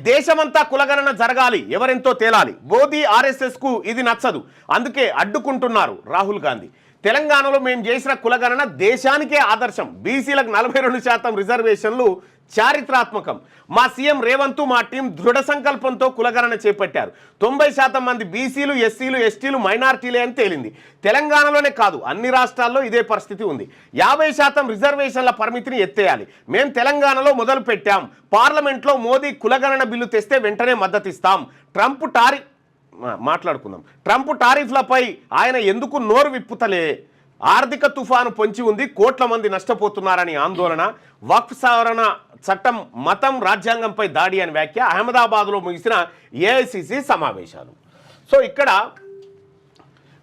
దేశమంతా కులగణన జరగాలి, ఎవరెంతో తేలాలి. మోదీ ఆర్ఎస్ఎస్కు ఇది నచ్చదు, అందుకే అడ్డుకుంటున్నారు రాహుల్ గాంధీ. తెలంగాణలో మేము చేసిన కులగణన దేశానికే ఆదర్శం. బీసీలకు 42% రిజర్వేషన్లు చారిత్రాత్మకం. మా సీఎం రేవంత్ మా టీం దృఢ సంకల్పంతో కులగణన చేపట్టారు. 90% మంది బీసీలు, ఎస్సీలు, ఎస్టీలు, మైనార్టీలే అని తేలింది. తెలంగాణలోనే కాదు, అన్ని రాష్ట్రాల్లో ఇదే పరిస్థితి ఉంది. 50% రిజర్వేషన్ల పరిమితిని ఎత్తేయాలి. మేము తెలంగాణలో మొదలు పెట్టాం. పార్లమెంట్లో మోదీ కులగణన బిల్లు తెస్తే వెంటనే మద్దతిస్తాం. ట్రంప్ టారిఫ్లపై ఆయన ఎందుకు నోరు విప్పుతలే? ఆర్థిక తుఫాను పొంచి ఉంది, కోట్ల మంది నష్టపోతున్నారని ఆందోళన. వక్ఫ్ సవరణ చట్టం మతం రాజ్యాంగంపై దాడి అని వ్యాఖ్య. అహ్మదాబాద్లో ముగిసిన ఏఐసిసి సమావేశాలు. సో ఇక్కడ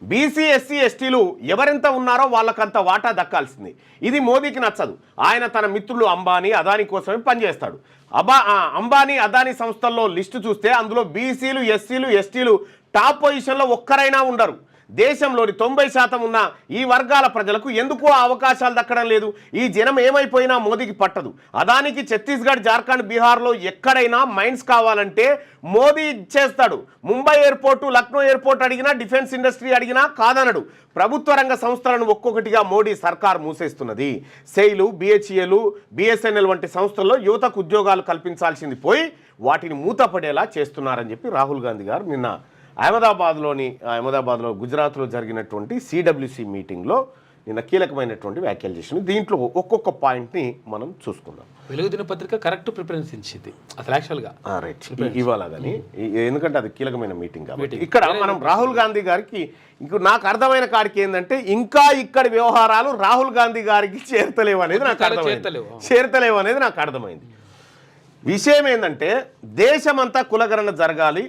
బీసీ, ఎస్సీ, ఎస్టీలు ఎవరెంత ఉన్నారో వాళ్ళకంత వాటా దక్కాల్సింది. ఇది మోదీకి నచ్చదు. ఆయన తన మిత్రులు అంబానీ, అదానీ కోసమే పనిచేస్తాడు. అంబానీ, అదానీ సంస్థల్లో లిస్టు చూస్తే అందులో బీసీలు, ఎస్సీలు, ఎస్టీలు టాప్ పొజిషన్లో ఒక్కరైనా ఉండరు. దేశంలోని 90% ఉన్న ఈ వర్గాల ప్రజలకు ఎందుకు అవకాశాలు దక్కడం లేదు? ఈ జనం ఏమైపోయినా మోదీకి పట్టదు. అదానికి ఛత్తీస్గఢ్, జార్ఖండ్, బీహార్లో ఎక్కడైనా మైన్స్ కావాలంటే మోదీ ఇచ్చేస్తాడు. ముంబై ఎయిర్పోర్టు, లక్నో ఎయిర్పోర్ట్ అడిగినా, డిఫెన్స్ ఇండస్ట్రీ అడిగినా కాదనడు. ప్రభుత్వ రంగ సంస్థలను ఒక్కొక్కటిగా మోడీ సర్కార్ మూసేస్తున్నది. సెయిలు, బిహెచ్ఏలు, బిఎస్ఎన్ఎల్ వంటి సంస్థల్లో యువతకు ఉద్యోగాలు కల్పించాల్సింది పోయి వాటిని మూతపడేలా చేస్తున్నారని చెప్పి రాహుల్ గాంధీ గారు నిన్న అహ్మదాబాద్లో గుజరాత్లో జరిగినటువంటి సిడబ్ల్యూసి మీటింగ్లో నిన్న కీలకమైనటువంటి వ్యాఖ్యలు చేసింది. దీంట్లో ఒక్కొక్క పాయింట్ని మనం చూసుకుందాం. వెలుగు దినపత్రిక కరెక్ట్ ప్రిఫరెన్స్ ఇచ్చింది అసలు యాక్చువల్గా. రైట్, ఇవాళ కానీ ఎందుకంటే అది కీలకమైన మీటింగ్ కాబట్టి ఇక్కడ మనం రాహుల్ గాంధీ గారికి నాకు అర్థమైన కాడికి ఏంటంటే ఇంకా ఇక్కడి వ్యవహారాలు రాహుల్ గాంధీ గారికి చేరతలేవు అనేది నాకు అర్థమైంది. విషయం ఏంటంటే దేశమంతా కులగణన జరగాలి.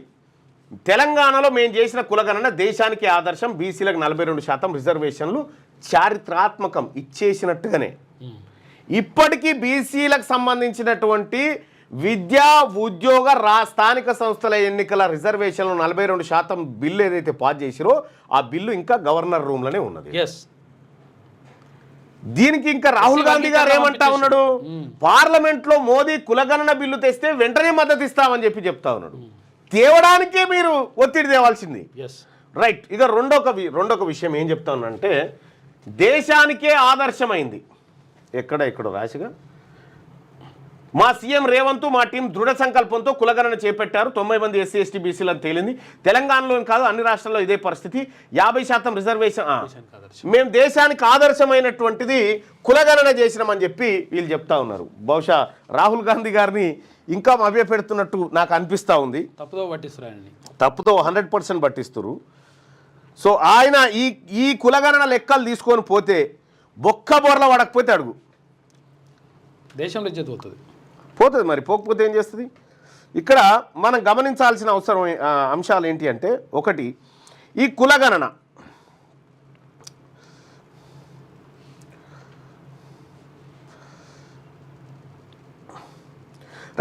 తెలంగాణలో మేము చేసిన కులగణన దేశానికి ఆదర్శం. బీసీలకు 42% రిజర్వేషన్లు చారిత్రాత్మకం ఇచ్చేసినట్టుగానే ఇప్పటికీ బీసీలకు సంబంధించినటువంటి విద్యా, ఉద్యోగ, స్థానిక సంస్థల ఎన్నికల రిజర్వేషన్లు 42% బిల్లు ఏదైతే పాస్ చేసిరో ఆ బిల్లు ఇంకా గవర్నర్ రూమ్లోనే ఉన్నది. దీనికి ఇంకా రాహుల్ గాంధీ గారు ఏమంటా ఉన్నాడు? పార్లమెంట్లో మోదీ కులగణన బిల్లు తెస్తే వెంటనే మద్దతు ఇస్తామని చెప్తా ఉన్నాడు. తేవడానికే మీరు ఒత్తిడి తేవాల్సింది. రైట్. ఇక రెండొక విషయం ఏం చెప్తానంటే దేశానికే ఆదర్శమైంది. ఎక్కడో రాసిగా మా సీఎం రేవంత్ మా టీం దృఢ సంకల్పంతో కులగణన చేపట్టారు. 90 మంది ఎస్సీ, ఎస్టీ, బీసీలను తేలింది. తెలంగాణలో కాదు, అన్ని రాష్ట్రాల్లో ఇదే పరిస్థితి. 50% రిజర్వేషన్ మేము దేశానికి ఆదర్శమైనటువంటిది కులగణన చేసినామని చెప్పి వీళ్ళు చెప్తా ఉన్నారు. బహుశా రాహుల్ గాంధీ గారిని ఇంకా మభ్యపెడుతున్నట్టు నాకు అనిపిస్తూ ఉంది. తప్పుతో 100% పట్టిస్తున్నారు. సో ఆయన ఈ కులగణన లెక్కలు తీసుకొని పోతే బొక్క బొర్ల పడకపోతే అడుగు దేశంలో పోతుంది. మరి పోకపోతే ఏం చేస్తుంది? ఇక్కడ మనం గమనించాల్సిన అంశాలు ఏంటి అంటే, ఒకటి ఈ కులగణన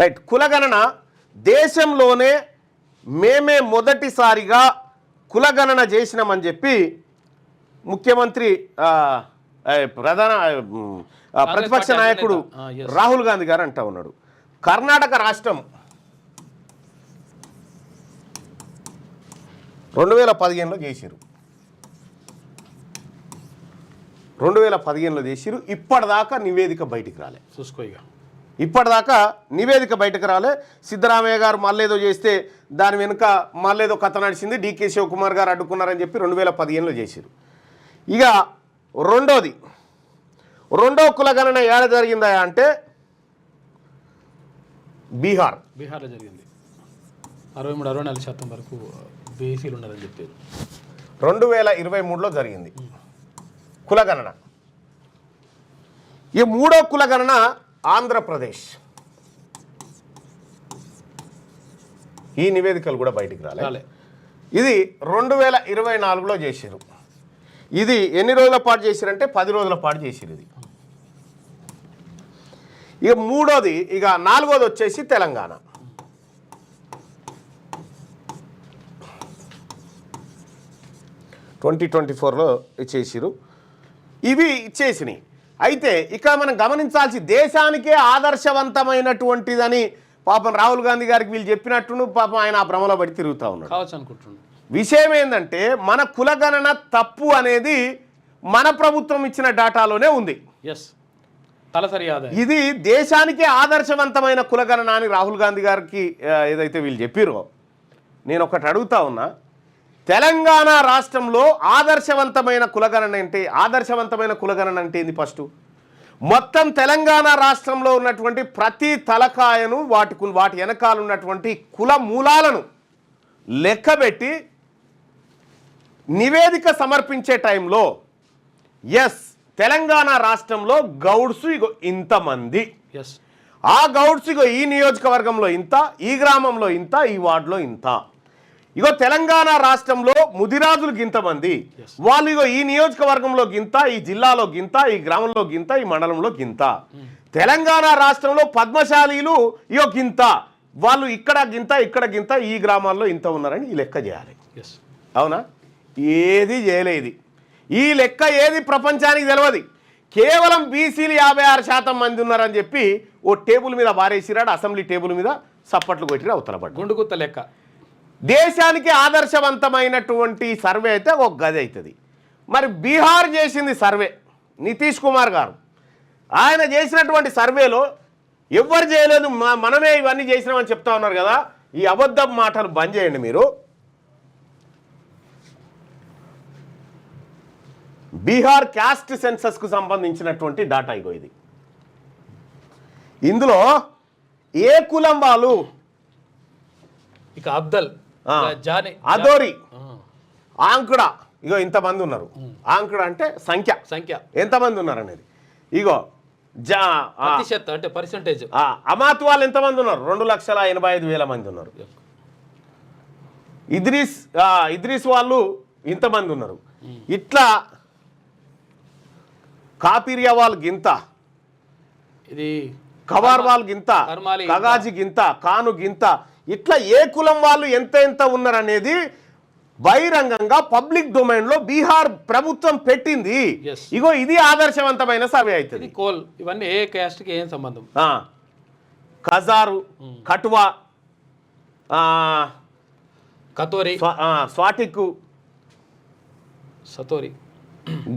రైట్. కులగణన దేశంలోనే మేమే మొదటిసారిగా కులగణన చేసినామని చెప్పి ముఖ్యమంత్రి ప్రతిపక్ష నాయకుడు రాహుల్ గాంధీ గారు అంటా ఉన్నాడు. కర్ణాటక రాష్ట్రం 2015లో చేసిరు. 2015లో చేసిరు. ఇప్పటిదాకా నివేదిక బయటికి రాలే. సిద్ధరామయ్య గారు మళ్ళేదో చేస్తే దాని వెనుక మళ్ళేదో కథ నడిచింది. డీకే శివకుమార్ గారు అడ్డుకున్నారని చెప్పి 2015లో చేసిరు. ఇక రెండో కులగణన ఏడ జరిగిందా అంటే బీహార్లో జరిగింది. 63-64% వరకు బీసీలు ఉన్నారని చెప్పారు. 2023లో జరిగింది కులగణన. ఈ మూడో కులగణన ఆంధ్రప్రదేశ్. ఈ నివేదికలు కూడా బయటికి రాలే. ఇది 2024లో చేశారు. ఇది ఎన్ని రోజుల పాటు చేశారంటే 10 రోజుల పాటు చేశారు. ఇది ఇక నాలుగోది వచ్చేసి తెలంగాణ. 2024లో చేసిరు. ఇవి ఇచ్చేసినాయి. అయితే ఇక మనం గమనించాల్సి దేశానికే ఆదర్శవంతమైనటువంటిదని పాపం రాహుల్ గాంధీ గారికి వీళ్ళు చెప్పినట్టు పాపం ఆయన ఆ భ్రమలో పడి తిరుగుతూ ఉన్నాడు. కావచ్చు అనుకుంటున్నాను. విషయం ఏంటంటే మన కులగణన తప్పు అనేది మన ప్రభుత్వం ఇచ్చిన డేటాలోనే ఉంది. ఎస్, తలసరి ఆదాయం. ఇది దేశానికే ఆదర్శవంతమైన కులగణన అని రాహుల్ గాంధీ గారికి ఏదైతే వీళ్ళు చెప్పిరో, నేను ఒకటి అడుగుతా ఉన్నా, తెలంగాణ రాష్ట్రంలో ఆదర్శవంతమైన కులగణన అంటే ఏంది? ఫస్ట్ మొత్తం తెలంగాణ రాష్ట్రంలో ఉన్నటువంటి ప్రతి తలకాయను వాటి వెనకాల ఉన్నటువంటి కుల మూలాలను లెక్కబెట్టి నివేదిక సమర్పించే టైంలో ఎస్ తెలంగాణ రాష్ట్రంలో గౌడ్స్ ఇగో ఇంతమంది, ఎస్ ఆ గౌడ్స్ ఇగో ఈ నియోజకవర్గంలో ఇంత, ఈ గ్రామంలో ఇంత, ఈ వార్డులో ఇంత, ఇగో తెలంగాణ రాష్ట్రంలో ముదిరాజులు గింతమంది, వాళ్ళు ఇగో ఈ నియోజకవర్గంలో గింత, ఈ జిల్లాలో గింత, ఈ గ్రామంలో గింత, ఈ మండలంలో గింత, తెలంగాణ రాష్ట్రంలో పద్మశాలీలు ఇగో గింత, వాళ్ళు ఇక్కడ గింత, ఇక్కడ గింత, ఈ గ్రామాల్లో ఇంత ఉన్నారని ఈ లెక్క చేయాలి. అవునా? ఏది చేయలేదు. ఈ లెక్క ఏది ప్రపంచానికి తెలియదు. కేవలం బీసీలు 56% మంది ఉన్నారని చెప్పి ఓ టేబుల్ మీద బారేసిరాడు, అసెంబ్లీ టేబుల్ మీద సప్పట్లు కొట్టిరా అవతల పడ్డ గుండుగుత్త లెక్క. దేశానికి ఆదర్శవంతమైనటువంటి సర్వే అయితే ఒక గది అవుతుంది. మరి బీహార్ చేసింది సర్వే, నితీష్ కుమార్ గారు ఆయన చేసినటువంటి సర్వేలో ఎవ్వరు చేయలేదు, మనమే ఇవన్నీ చేసినామని చెప్తా ఉన్నారు కదా. ఈ అబద్ధం మాటలు బంద్ చేయండి మీరు. బీహార్ క్యాస్ట్ సెన్సస్కు సంబంధించినటువంటి డాటా ఇగో ఇది. ఇందులో ఏ కులం వాళ్ళు, ఇక అబ్దల్, అదోరి, ఆంకుడ ఇగో ఇంతమంది ఉన్నారు. ఆంకుడ అంటే సంఖ్య ఎంతమంది ఉన్నారు అనేది. ఇగో అంటే పర్సెంటేజ్. అమాత్ వాళ్ళు ఎంతమంది ఉన్నారు? 2,85,000 మంది ఉన్నారు. ఇద్రీస్ వాళ్ళు ఇంతమంది ఉన్నారు. ఇట్లా కాపీరియా వాళ్ళు గింత, ఇది కవార్ వాళ్ళు గింత, కగాజీ గింత, కాను గింత, ఇట్లా ఏ కులం వాళ్ళు ఎంత ఉన్నారనేది బహిరంగంగా పబ్లిక్ డొమైన్ లో బీహార్ ప్రభుత్వం పెట్టింది. ఇగో ఇది ఆదర్శవంతమైన సర్వే అవుతుంది. ఇవన్నీ ఏ క్యాస్ట్ కి ఏం సంబంధం? కజారు, కటువా, కతోరి, స్వాటికు, సతోరి,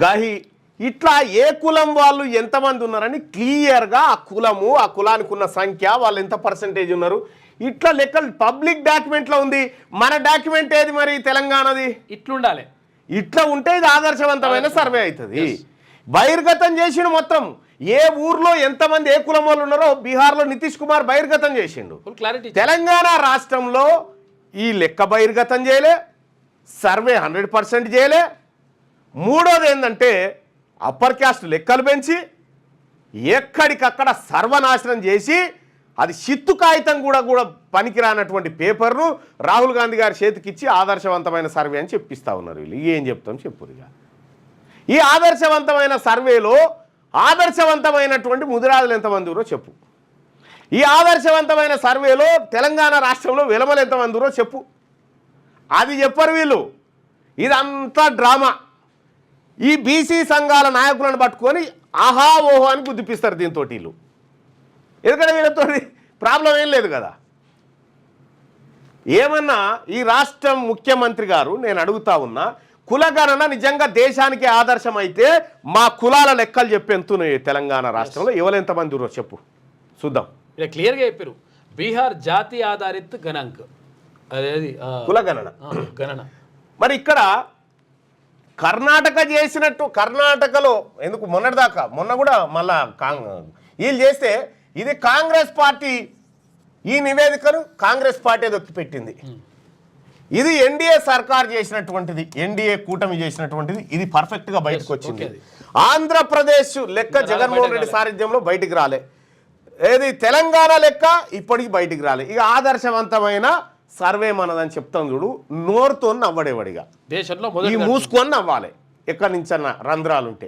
గహి, ఇట్లా ఏ కులం వాళ్ళు ఎంతమంది ఉన్నారని క్లియర్గా ఆ కులము, ఆ కులానికి ఉన్న సంఖ్య, వాళ్ళు ఎంత పర్సెంటేజ్ ఉన్నారు, ఇట్లా లెక్కలు పబ్లిక్ డాక్యుమెంట్లో ఉంది. మన డాక్యుమెంట్ ఏది మరి తెలంగాణది? ఇట్లుండాలి. ఇట్లా ఉంటే ఇది ఆదర్శవంతమైన సర్వే అవుతుంది. బహిర్గతం చేసిండు మొత్తం. ఏ ఊర్లో ఎంతమంది ఏ కులం వాళ్ళు ఉన్నారో బీహార్లో నితీష్ కుమార్ బహిర్గతం చేసిండు. తెలంగాణ రాష్ట్రంలో ఈ లెక్క బహిర్గతం చేయలే, సర్వే 100% చేయలే. మూడోది ఏంటంటే అప్పర్ క్యాస్ట్ లెక్కలు పెంచి ఎక్కడికక్కడ సర్వనాశనం చేసి అది చిత్తు కాగితం కూడా పనికిరానటువంటి పేపర్ను రాహుల్ గాంధీ గారి చేతికిచ్చి ఆదర్శవంతమైన సర్వే అని చెప్పిస్తూ ఉన్నారు. వీళ్ళు ఏం చెప్తాం చెప్పు. ఇక ఈ ఆదర్శవంతమైన సర్వేలో ఆదర్శవంతమైనటువంటి ముదిరాజులు ఎంతమంది ఊరో చెప్పు. ఈ ఆదర్శవంతమైన సర్వేలో తెలంగాణ రాష్ట్రంలో వెలమలు ఎంతమంది ఊరో చెప్పు. అది చెప్పరు వీళ్ళు. ఇదంతా డ్రామా. ఈ బీసీ సంఘాల నాయకులను పట్టుకొని ఆహా ఓహో అని గుద్దిపిస్తారు దీంతో వీళ్ళు. ఎందుకంటే వీళ్ళతో ప్రాబ్లం ఏం లేదు కదా. ఏమన్నా ఈ రాష్ట్ర ముఖ్యమంత్రి గారు నేను అడుగుతా ఉన్నా, కులగణన నిజంగా దేశానికి ఆదర్శం అయితే మా కులాల లెక్కలు చెప్పెంతున్నాయి తెలంగాణ రాష్ట్రంలో ఎవరెంతమంది ఉన్నారో చెప్పు చూద్దాం. ఇలా క్లియర్గా చెప్పారు. బీహార్ జాతి ఆధారిత గణాంక్, అదేది కులగణన గణన. మరి ఇక్కడ కర్ణాటక చేసినట్టు, కర్ణాటకలో ఎందుకు మొన్నటిదాకా మొన్న కూడా మళ్ళా వీళ్ళు చేస్తే ఇది కాంగ్రెస్ పార్టీ ఈ నివేదికను కాంగ్రెస్ పార్టీ దొక్కిపెట్టింది. ఇది ఎన్డీఏ సర్కార్ చేసినటువంటిది, ఎన్డీఏ కూటమి చేసినటువంటిది. ఇది పర్ఫెక్ట్గా బయటకు వచ్చింది. ఆంధ్రప్రదేశ్ లెక్క జగన్మోహన్ రెడ్డి సారథ్యంలో బయటికి రాలే. ఏది తెలంగాణ లెక్క ఇప్పటికి బయటికి రాలే. ఇక ఆదర్శవంతమైన సర్వే మనదని చెప్తాం చూడు, నోరుతో నవ్వడేవాడిగా దేశంలో ఈ మూసుకొని నవ్వాలి ఎక్కడి నుంచన్నా రంధ్రాలుంటే.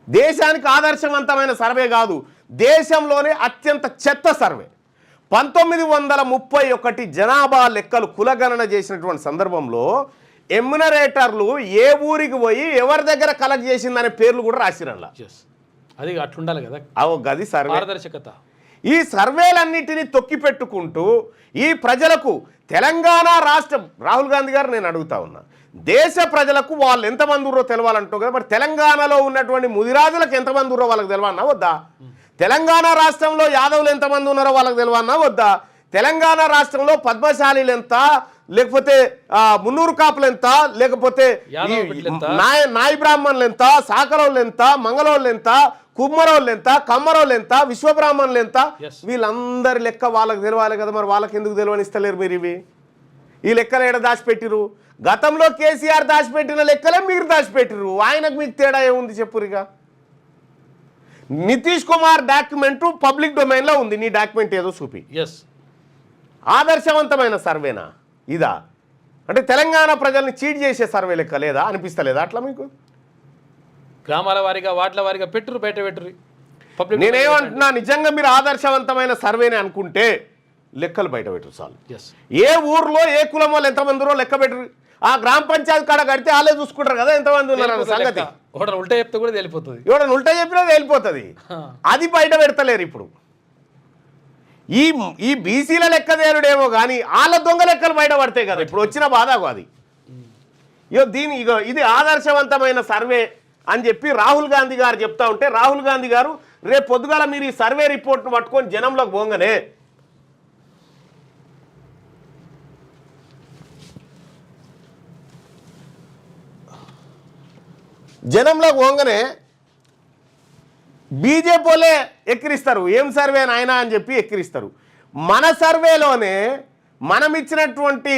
దేశానికి ఆదర్శవంతమైన సర్వే కాదు, దేశంలోనే అత్యంత చెత్త సర్వే. 1931 జనాభా లెక్కలు కులగణన చేసినటువంటి సందర్భంలో ఎమ్యునరేటర్లు ఏ ఊరికి పోయి ఎవరి దగ్గర కలెక్ట్ చేసిందనే పేర్లు కూడా రాసిరల్లా. అది అట్లుండాలి కదా, గది సర్వే. పారదర్శకత. ఈ సర్వేలన్నిటినీ తొక్కిపెట్టుకుంటూ ఈ ప్రజలకు తెలంగాణ రాష్ట్రం రాహుల్ గాంధీ గారు నేను అడుగుతా ఉన్నా, దేశ ప్రజలకు వాళ్ళు ఎంతమంది ఉన్నారో తెలవాలంటావు కదా, మరి తెలంగాణలో ఉన్నటువంటి ముదిరాజులకు ఎంతమంది ఉన్నారో వాళ్ళకి తెలవన్నా వద్దా? తెలంగాణ రాష్ట్రంలో యాదవులు ఎంతమంది ఉన్నారో వాళ్ళకి తెలవన్నా వద్దా? తెలంగాణ రాష్ట్రంలో పద్మశాలీలు ఎంత, లేకపోతే మున్నూరు కాపులు ఎంత, లేకపోతే నాయి బ్రాహ్మణులు ఎంత, సాకరోళ్ళు ఎంత, మంగళోళ్ళు ఎంత, కుమ్మరోళ్ళు ఎంత, కమ్మరోళ్ళు ఎంత, విశ్వబ్రాహ్మణులు ఎంత, వీళ్ళందరి లెక్క వాళ్ళకి తెలవాలి కదా. మరి వాళ్ళకి ఎందుకు తెలవనిస్తలేరు మీరు? ఇవి ఈ లెక్కలు ఏడ దాచిపెట్టిరు? గతంలో కేసీఆర్ దాచిపెట్టిన లెక్కలే మీరు దాచిపెట్టిరు. ఆయనకు మీకు తేడా ఏముంది చెప్పురిగా? నితీష్ కుమార్ డాక్యుమెంటు పబ్లిక్ డొమైన్లో ఉంది, నీ డాక్యుమెంట్ ఏదో చూపి. ఆదర్శవంతమైన సర్వేనా ఇదా? అంటే తెలంగాణ ప్రజల్ని చీట్ చేసే సర్వే లెక్క లేదా అనిపిస్తలేదా అట్లా మీకు? గ్రామాల వారీగా వార్డుల వారీగా పెట్టురు, బయట పెట్టురు. నేనేమంటున్నా, నిజంగా మీరు ఆదర్శవంతమైన సర్వేని అనుకుంటే లెక్కలు బయట పెట్టరు చాలు. ఏ ఊర్లో ఏ కులం వాళ్ళు ఎంతమంది ఉన్నారో లెక్క పెట్టరు. ఆ గ్రామ పంచాయతీ కాడ కడితే వాళ్ళే చూసుకుంటారు కదా ఎంతమంది ఉన్నారు సంగతి. ఉల్టా చెప్తే కూడా తెలిపోతుంది, ఎవడన్నా ఉల్టా చెప్పినా వెళ్ళిపోతుంది. అది బయట పెడతలేరు ఇప్పుడు. ఈ బీసీల లెక్క తేరుడేమో కానీ వాళ్ళ దొంగ లెక్కలు బయట పడతాయి కదా ఇప్పుడు వచ్చిన బాధకు. అది ఇది ఆదర్శవంతమైన సర్వే అని చెప్పి రాహుల్ గాంధీ గారు చెప్తా ఉంటే, రాహుల్ గాంధీ గారు రేపు పొద్దుగాల మీరు ఈ సర్వే రిపోర్ట్ను పట్టుకొని జనంలోకి పోగానే బీజేపీ వాళ్ళే ఎక్కిరిస్తారు, ఏం సర్వే నాయనా అని చెప్పి ఎక్కిరిస్తారు. మన సర్వేలోనే మనం ఇచ్చినటువంటి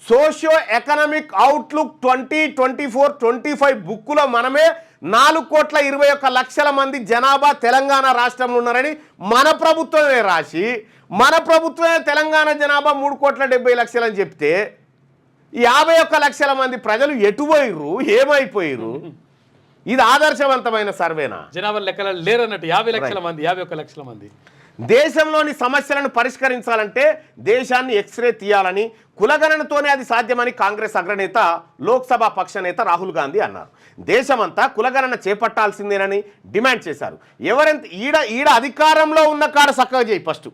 సోషియో ఎకనామిక్ అవుట్లుక్ 2024-25 బుక్కులో మనమే 4,21,00,000 మంది జనాభా తెలంగాణ రాష్ట్రంలో ఉన్నారని మన ప్రభుత్వమే రాసి, మన ప్రభుత్వమే తెలంగాణ జనాభా 3,70,00,000 అని చెప్తే 51,00,000 మంది ప్రజలు ఎటుపోయిర్రు, ఏమైపోయిర్రు? ఇది ఆదర్శవంతమైన సర్వేనా? జనాభా లెక్కలు లేరన్నట్టు 51,00,000 మంది. దేశంలోని సమస్యలను పరిష్కరించాలంటే దేశాన్ని ఎక్స్రే తీయాలని, కులగణనతోనే అది సాధ్యమని కాంగ్రెస్ అగ్రనేత లోక్సభ పక్ష నేత రాహుల్ గాంధీ అన్నారు. దేశమంతా కులగణన చేపట్టాల్సిందేనని డిమాండ్ చేశారు. ఎవరెంత ఈడ అధికారంలో ఉన్న కాడ చక్కగా చేయి, ఫస్ట్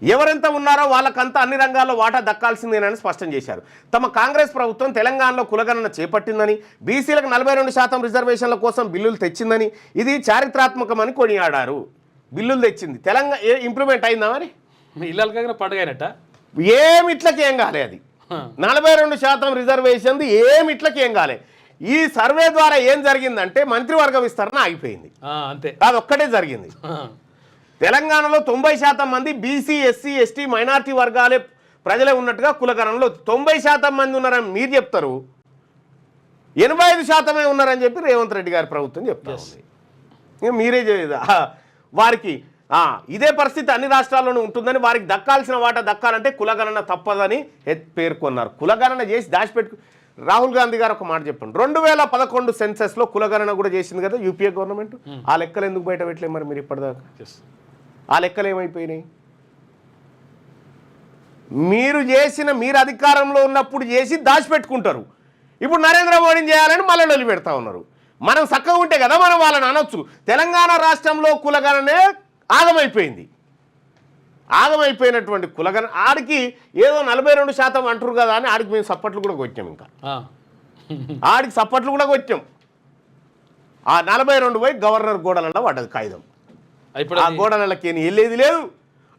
ఎవరెంత ఉన్నారో వాళ్ళకంతా అన్ని రంగాల్లో వాటా దక్కాల్సిందేనని స్పష్టం చేశారు. తమ కాంగ్రెస్ ప్రభుత్వం తెలంగాణలో కులగణన చేపట్టిందని, బీసీలకు 42% రిజర్వేషన్ల కోసం బిల్లులు తెచ్చిందని, ఇది చారిత్రాత్మకమని కొనియాడారు. బిల్లులు తెచ్చింది తెలంగాణ, ఇంప్లిమెంట్ అయిందా? మరి ఇళ్ళ పండుగనట ఏమిట్లకి ఏం కాలే. అది 42% రిజర్వేషన్ ఏమిట్లకి ఏం కాలే. ఈ సర్వే ద్వారా ఏం జరిగిందంటే మంత్రివర్గ విస్తరణ ఆగిపోయింది, అంతే. అదొక్కటే జరిగింది. తెలంగాణలో 90% మంది బీసీ, ఎస్సీ, ఎస్టీ, మైనార్టీ వర్గాలే ప్రజలే ఉన్నట్టుగా కులగణనలో 90% మంది ఉన్నారని మీరు చెప్తారు, 85% ఉన్నారని చెప్పి రేవంత్ రెడ్డి గారి ప్రభుత్వం చెప్తా ఉంది. ఇక మీరే వారికి ఇదే పరిస్థితి అన్ని రాష్ట్రాల్లోనూ ఉంటుందని, వారికి దక్కాల్సిన వాటా దక్కాలంటే కులగణన తప్పదని పేర్కొన్నారు. కులగణన చేసి దాచిపెట్టు. రాహుల్ గాంధీ గారు ఒక మాట చెప్పండి, 2011 సెన్సెస్లో కులగణన కూడా చేసింది కదా యూపీఏ గవర్నమెంట్. ఆ లెక్కలు ఎందుకు బయట పెట్టలేదు మరి మీరు ఇప్పటిదాకా? ఆ లెక్కలు ఏమైపోయినాయి? మీరు అధికారంలో ఉన్నప్పుడు చేసి దాచిపెట్టుకుంటారు. ఇప్పుడు నరేంద్ర మోడీని చేయాలని మళ్ళీ వదిలి పెడతా ఉన్నారు. మనం చక్కగా ఉంటే కదా మనం వాళ్ళని అనొచ్చు. తెలంగాణ రాష్ట్రంలో కులగణనే ఆగమైపోయింది. ఆగమైపోయినటువంటి కులగణ ఆడికి ఏదో 42% అంటారు కదా అని ఆడికి మేము సప్పట్లు కూడా కొట్టాం. ఇంకా ఆడికి సప్పట్లు కూడా కొట్టాం. ఆ 42 పోయి గవర్నర్ గోడలలో పడ్డది కాగితం. ఆ గోడలకి వెళ్ళేది లేదు,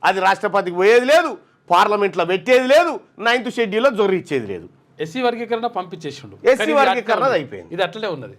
అది రాష్ట్రపతికి పోయేది లేదు, పార్లమెంట్లో పెట్టేది లేదు, 9th షెడ్యూల్లో జొర్రి ఇచ్చేది లేదు. ఎస్సీ వర్గీకరణ పంపించేసిండు, ఎస్సీ వర్గీకరణ అయిపోయింది. ఇది అట్లనే ఉన్నది.